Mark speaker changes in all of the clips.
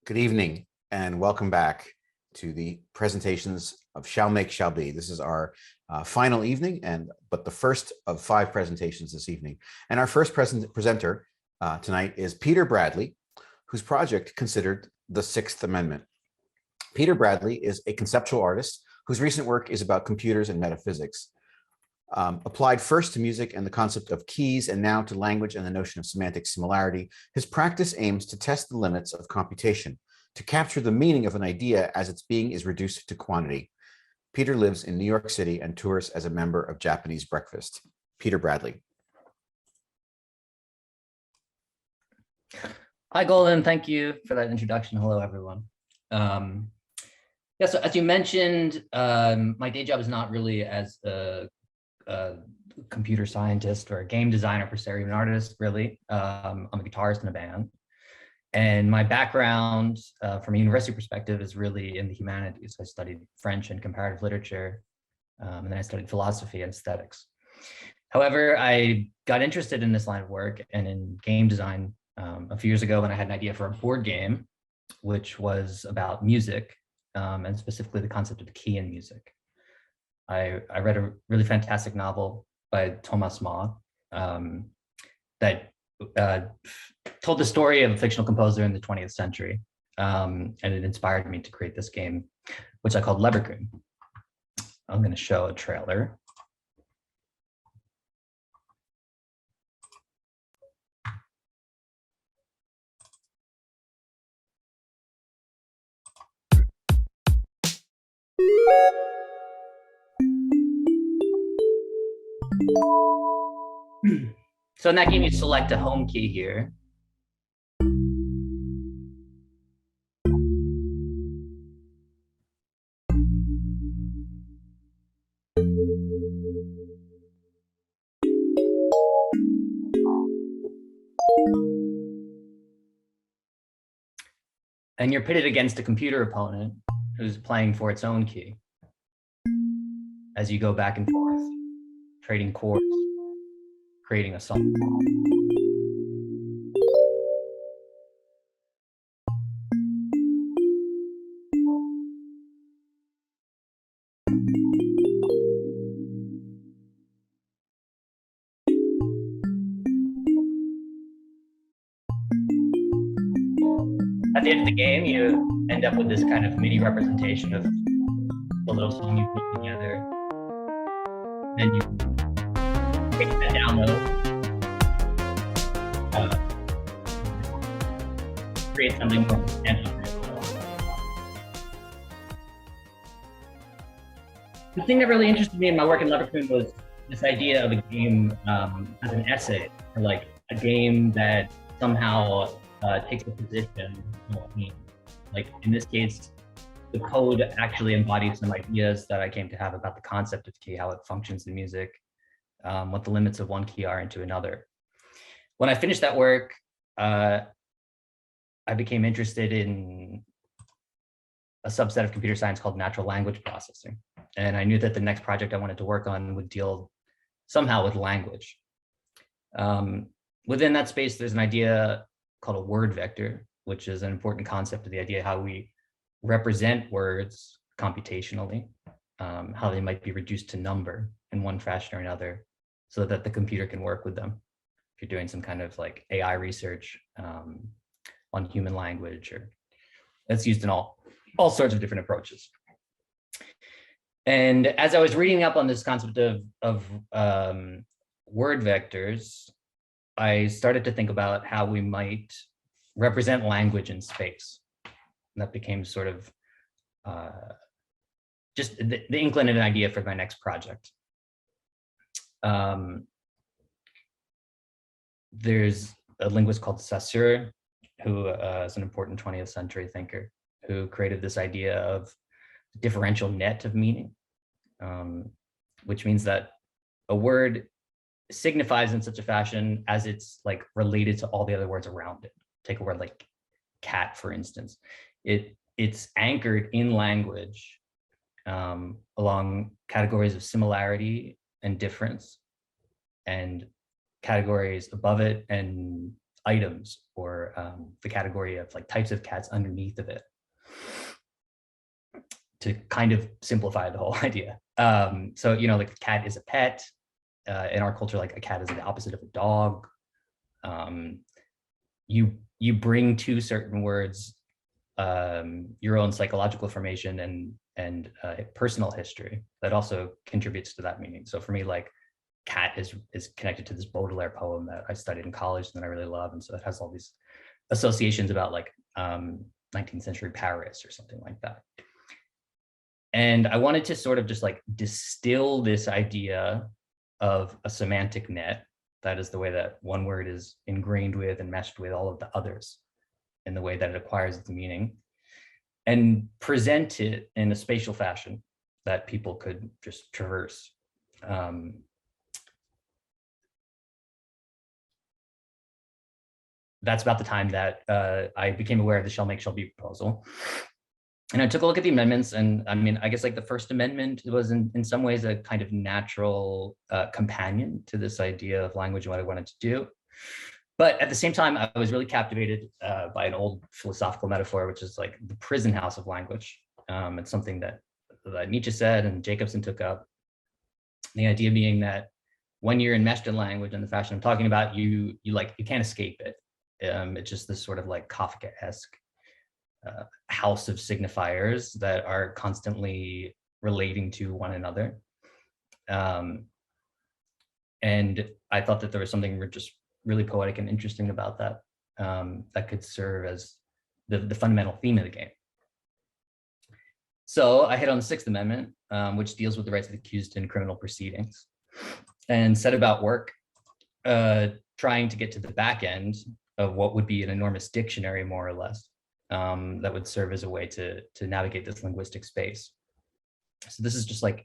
Speaker 1: Good evening and welcome back to the presentations of Shall Make, Shall Be. This is our final evening, but the first of 5 presentations this evening. And our first presenter tonight is Peter Bradley, whose project considered the Sixth Amendment. Peter Bradley is a conceptual artist whose recent work is about computers and metaphysics. Applied first to music and the concept of keys, and now to language and the notion of semantic similarity, his practice aims to test the limits of computation, to capture the meaning of an idea as its being is reduced to quantity. Peter lives in New York City and tours as a member of Japanese Breakfast. Peter Bradley.
Speaker 2: Hi, Golden. Thank you for that introduction. Hello, everyone. Yeah, so as you mentioned, my day job is not really as a computer scientist or a game designer per se, or even an artist, really. I'm a guitarist in a band. And my background from a university perspective is really in the humanities. I studied French and comparative literature, and then I studied philosophy and aesthetics. However, I got interested in this line of work and in game design a few years ago when I had an idea for a board game, which was about music, and specifically the concept of the key in music. I read a really fantastic novel by Thomas Moaw that told the story of a fictional composer in the 20th century. And it inspired me to create this game, which I called Leverkusen. I'm going to show a trailer. So in that game, you select a home key here. And you're pitted against a computer opponent who's playing for its own key as you go back and forth, trading chords, creating a song. At the end of the game, you end up with this kind of mini representation of the little song you put together. Then you take that download, create something more substantial. The thing that really interested me in my work in Leverkusen was this idea of a game as an essay, or like a game that somehow takes a position. Like in this case, the code actually embodies some ideas that I came to have about the concept of key, how it functions in music, what the limits of one key are into another. When I finished that work, I became interested in a subset of computer science called natural language processing. And I knew that the next project I wanted to work on would deal somehow with language. Within that space, there's an idea called a word vector, which is an important concept of the idea how we represent words computationally, how they might be reduced to number in one fashion or another, so that the computer can work with them. If you're doing some kind of like AI research on human language, or that's used in all sorts of different approaches. And as I was reading up on this concept of word vectors, I started to think about how we might represent language in space. And that became sort of just the inkling of an idea for my next project. There's a linguist called Saussure, who is an important 20th century thinker, who created this idea of differential net of meaning, which means that a word signifies in such a fashion as it's like related to all the other words around it. Take a word like cat, for instance. It's anchored in language along categories of similarity and difference, and categories above it and items or the category of like types of cats underneath of it to kind of simplify the whole idea. So, you know, like a cat is a pet. In our culture, like a cat is the opposite of a dog. You bring to certain words your own psychological formation and personal history that also contributes to that meaning. So for me, like cat is connected to this Baudelaire poem that I studied in college and that I really love, and so it has all these associations about like 19th century Paris or something like that. And I wanted to sort of just like distill this idea of a semantic net. That is the way that one word is ingrained with and meshed with all of the others in the way that it acquires its meaning, and present it in a spatial fashion that people could just traverse. That's about the time that I became aware of the Shall Make, Shall Be proposal. And I took a look at the amendments, and I mean, I guess like the first amendment was in some ways a kind of natural companion to this idea of language and what I wanted to do. But at the same time, I was really captivated by an old philosophical metaphor, which is like the prison house of language. It's something that Nietzsche said and Jacobson took up. The idea being that when you're enmeshed in language in the fashion I'm talking about, you can't escape it. It's just this sort of like Kafkaesque house of signifiers that are constantly relating to one another. And I thought that there was something just really poetic and interesting about that, that could serve as the fundamental theme of the game. So I hit on the Sixth Amendment, which deals with the rights of the accused in criminal proceedings, and set about work trying to get to the back end of what would be an enormous dictionary, more or less, that would serve as a way to navigate this linguistic space. So this is just like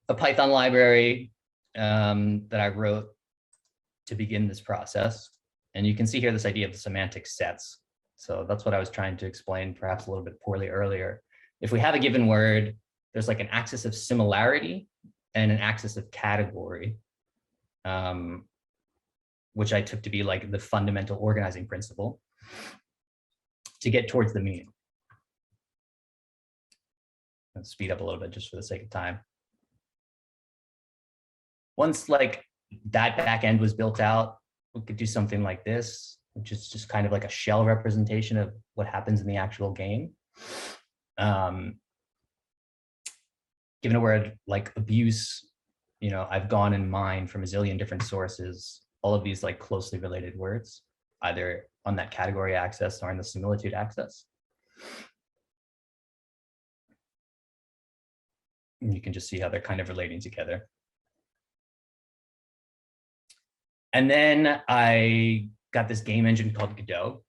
Speaker 2: a Python library that I wrote to begin this process. And you can see here this idea of the semantic sets. So that's what I was trying to explain, perhaps a little bit poorly earlier. If we have a given word, there's like an axis of similarity and an axis of category, which I took to be like the fundamental organizing principle to get towards the meaning. Let's speed up a little bit just for the sake of time. Once like that back end was built out, we could do something like this, which is just kind of like a shell representation of what happens in the actual game. Given a word like abuse, you know, I've gone and mined from a zillion different sources, all of these like closely related words, either on that category axis or in the similitude axis. And you can just see how they're kind of relating together. And then I got this game engine called Godot.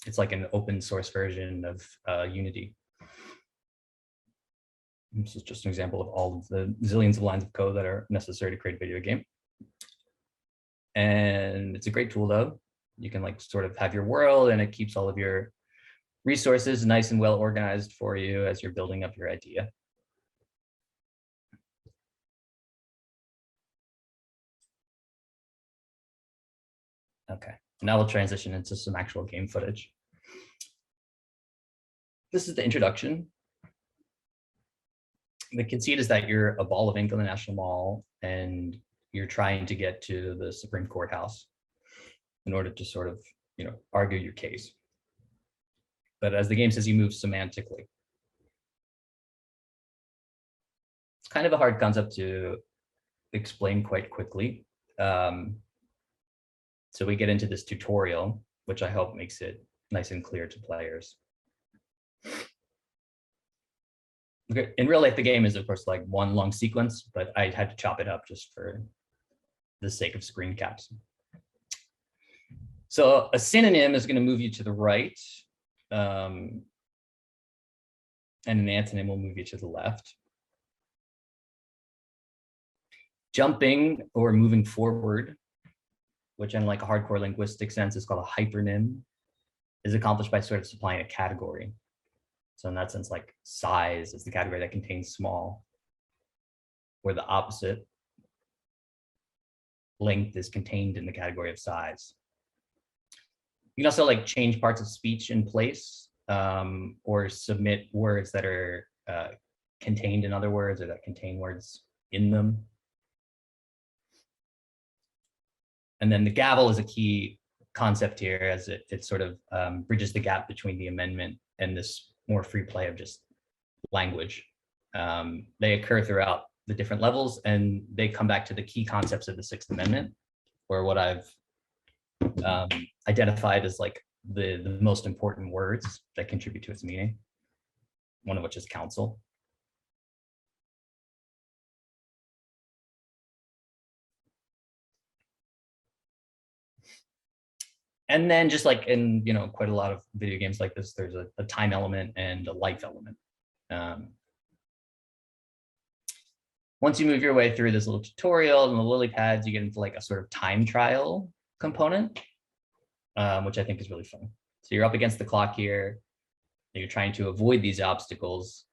Speaker 2: It's like an open source version of Unity. This is just an example of all of the zillions of lines of code that are necessary to create a video game. And it's a great tool though. You can like sort of have your world and it keeps all of your resources nice and well organized for you as you're building up your idea. Okay, now we'll transition into some actual game footage. This is the introduction. The conceit is that you're a ball of ink on the National Mall and you're trying to get to the Supreme Court House in order to sort of, you know, argue your case. But as the game says, you move semantically. It's kind of a hard concept to explain quite quickly. So we get into this tutorial, which I hope makes it nice and clear to players. Okay. In real life, the game is, of course, like one long sequence, but I had to chop it up just for the sake of screen caps. So a synonym is going to move you to the right, and an antonym will move you to the left. Jumping or moving forward, which in like a hardcore linguistic sense is called a hypernym, is accomplished by sort of supplying a category. So in that sense, like size is the category that contains small, or the opposite, length is contained in the category of size. You can also like change parts of speech in place, or submit words that are contained in other words or that contain words in them. And then the gavel is a key concept here, as it sort of bridges the gap between the amendment and this more free play of just language. They occur throughout the different levels, and they come back to the key concepts of the Sixth Amendment, or what I've identified as like the most important words that contribute to its meaning, one of which is counsel. And then just like in, quite a lot of video games like this, there's a time element and a life element. Once you move your way through this little tutorial and the lily pads, you get into like a sort of time trial component, which I think is really fun. So you're up against the clock here. You're trying to avoid these obstacles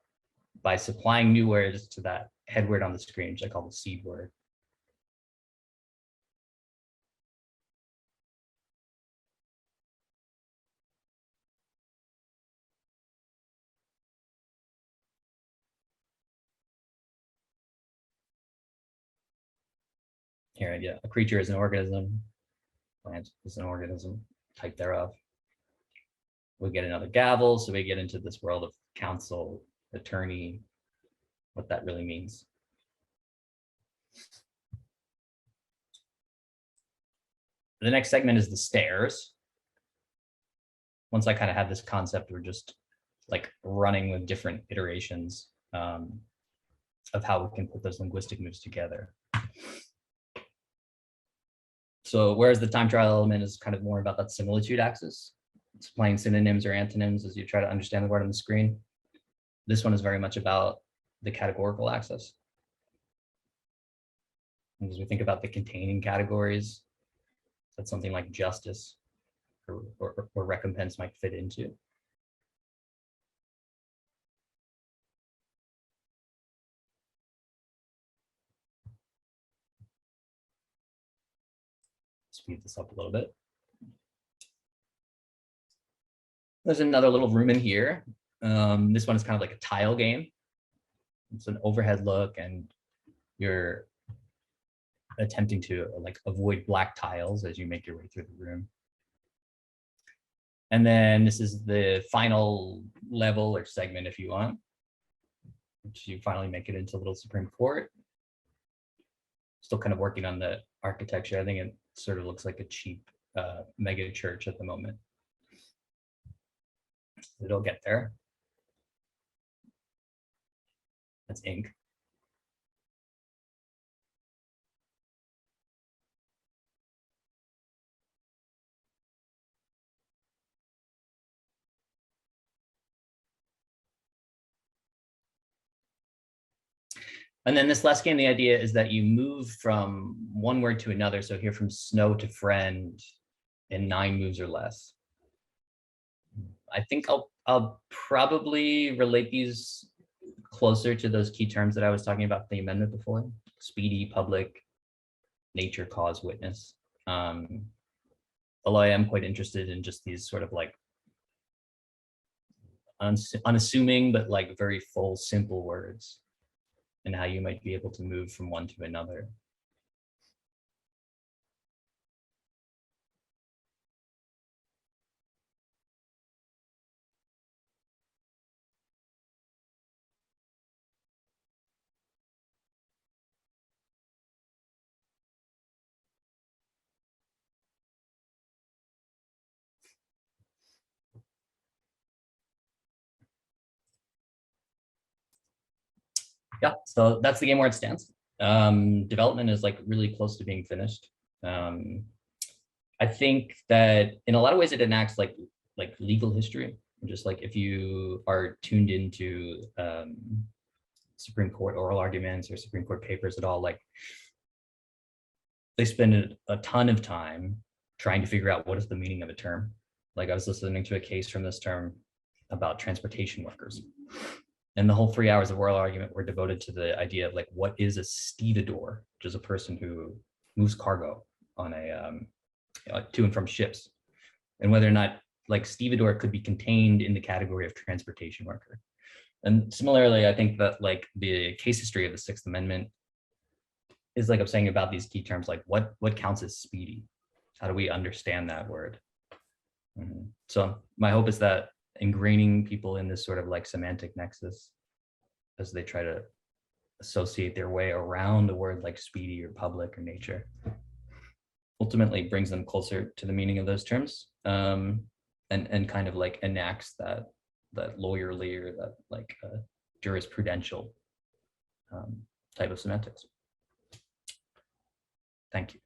Speaker 2: by supplying new words to that head word on the screen, which I call the seed word. Here, yeah, a creature is an organism, plant is an organism, type thereof. We get another gavel, so we get into this world of counsel, attorney, what that really means. The next segment is the stairs. Once I kind of have this concept, we're just like running with different iterations of how we can put those linguistic moves together. So whereas the time trial element is kind of more about that similitude axis, supplying synonyms or antonyms as you try to understand the word on the screen, this one is very much about the categorical axis. And as we think about the containing categories, that something like justice or recompense might fit into. Speed this up a little bit. There's another little room in here. This one is kind of like a tile game. It's an overhead look, and you're attempting to like avoid black tiles as you make your way through the room. And then this is the final level or segment, if you want, which you finally make it into Little Supreme Court. Still kind of working on the architecture. I think it sort of looks like a cheap mega church at the moment. It'll get there. That's ink. And then this last game, the idea is that you move from one word to another. So here from snow to friend in 9 moves or less. I think I'll probably relate these closer to those key terms that I was talking about in the amendment before: speedy, public, nature, cause, witness. Although I am quite interested in just these sort of like unassuming, but like very full, simple words, and how you might be able to move from one to another. Yeah, so that's the game where it stands. Development is like really close to being finished. I think that in a lot of ways it enacts like legal history. Just like if you are tuned into Supreme Court oral arguments or Supreme Court papers at all, like they spend a ton of time trying to figure out what is the meaning of a term. Like I was listening to a case from this term about transportation workers. And the whole 3 hours of oral argument were devoted to the idea of like, what is a stevedore, which is a person who moves cargo on a to and from ships. and whether or not like stevedore could be contained in the category of transportation worker. And similarly, I think that like the case history of the Sixth Amendment is like I'm saying about these key terms, like what counts as speedy? How do we understand that word? So my hope is that ingraining people in this sort of like semantic nexus as they try to associate their way around the word like speedy or public or nature ultimately brings them closer to the meaning of those terms, and kind of like enacts that lawyerly or that like jurisprudential type of semantics. Thank you.